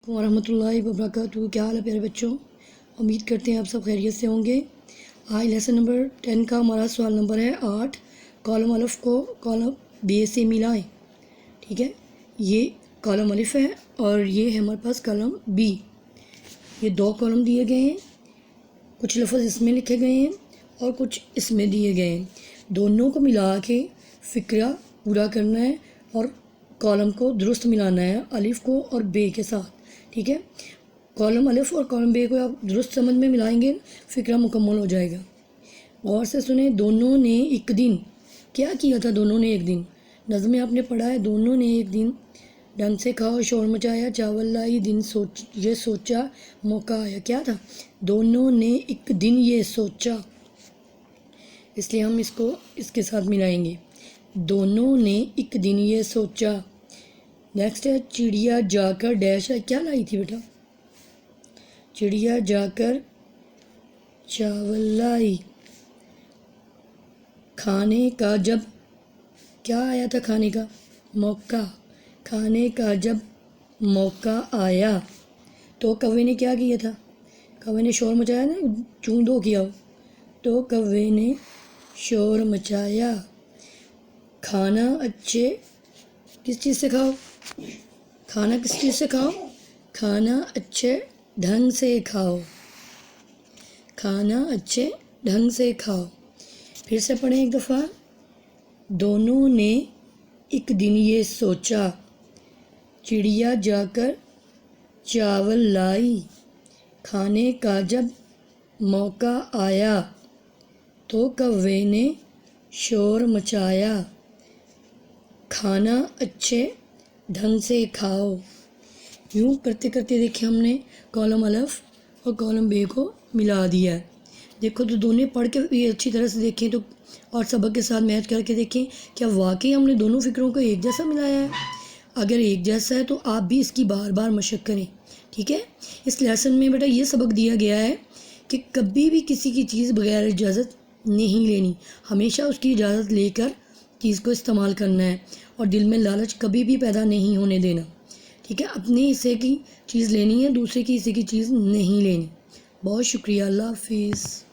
ورحمۃ اللہ وبرکاتہ۔ کیا حال ہے پیارے بچوں؟ امید کرتے ہیں آپ سب خیریت سے ہوں گے۔ آج لیسن نمبر 10 کا ہمارا سوال نمبر ہے 8۔ کالم الف کو کالم بے سے ملائیں۔ ٹھیک ہے، یہ کالم الف ہے اور یہ ہے ہمارے پاس کالم بی۔ یہ دو کالم دیے گئے ہیں، کچھ لفظ اس میں لکھے گئے ہیں اور کچھ اس میں دیے گئے ہیں۔ دونوں کو ملا کے فقرہ پورا کرنا ہے اور کالم کو درست ملانا ہے الف کو اور بے کے ساتھ۔ ٹھیک ہے، کالم الف اور کالم بے کو آپ درست سمجھ میں ملائیں گے، فقرہ مکمل ہو جائے گا۔ غور سے سنیں۔ دونوں نے ایک دن کیا کیا تھا؟ دونوں نے ایک دن، نظم میں آپ نے پڑھا ہے، دونوں نے ایک دن ڈھنگ سے کھاؤ، شور مچایا، چاول لائی، دن یہ سوچا، موقع آیا۔ کیا تھا؟ دونوں نے ایک دن یہ سوچا، اس لیے ہم اس کو اس کے ساتھ ملائیں گے۔ دونوں نے ایک دن یہ سوچا۔ نیکسٹ ہے چڑیا جا کر ڈیش ہے۔ کیا لائی تھی بیٹا؟ چڑیا جا کر چاول لائی۔ کھانے کا جب کیا آیا تھا؟ کھانے کا موقع۔ کھانے کا جب موقع آیا تو کوے نے کیا کیا تھا؟ کوے نے شور مچایا نا، چون دو کیا ہو تو کوے نے شور مچایا۔ کھانا اچھے کس چیز سے کھاؤ؟ کھانا کس چیز سے کھاؤ؟ کھانا اچھے ڈھنگ سے کھاؤ۔ کھانا اچھے ڈھنگ سے کھاؤ۔ پھر سے پڑھیں ایک دفعہ۔ دونوں نے ایک دن یہ سوچا، چڑیا جا کر چاول لائی، کھانے کا جب موقع آیا تو کوے نے شور مچایا۔ کھانا اچھے ڈھنگ سے کھاؤ۔ یوں کرتے کرتے دیکھیں ہم نے کالم الف اور کالم بے کو ملا دیا ہے۔ دیکھو تو دونوں پڑھ کے بھی اچھی طرح سے دیکھیں تو اور سبق کے ساتھ میچ کر کے دیکھیں کیا واقعی ہم نے دونوں فکروں کو ایک جیسا ملایا ہے۔ اگر ایک جیسا ہے تو آپ بھی اس کی بار بار مشق کریں۔ ٹھیک ہے، اس لیسن میں بیٹا یہ سبق دیا گیا ہے کہ کبھی بھی کسی کی چیز بغیر اجازت نہیں لینی، ہمیشہ اس کی اجازت لے کر چیز کو استعمال کرنا ہے اور دل میں لالچ کبھی بھی پیدا نہیں ہونے دینا۔ ٹھیک ہے، اپنے حصے کی چیز لینی ہے، دوسرے کی حصے کی چیز نہیں لینی۔ بہت شکریہ، اللہ حافظ۔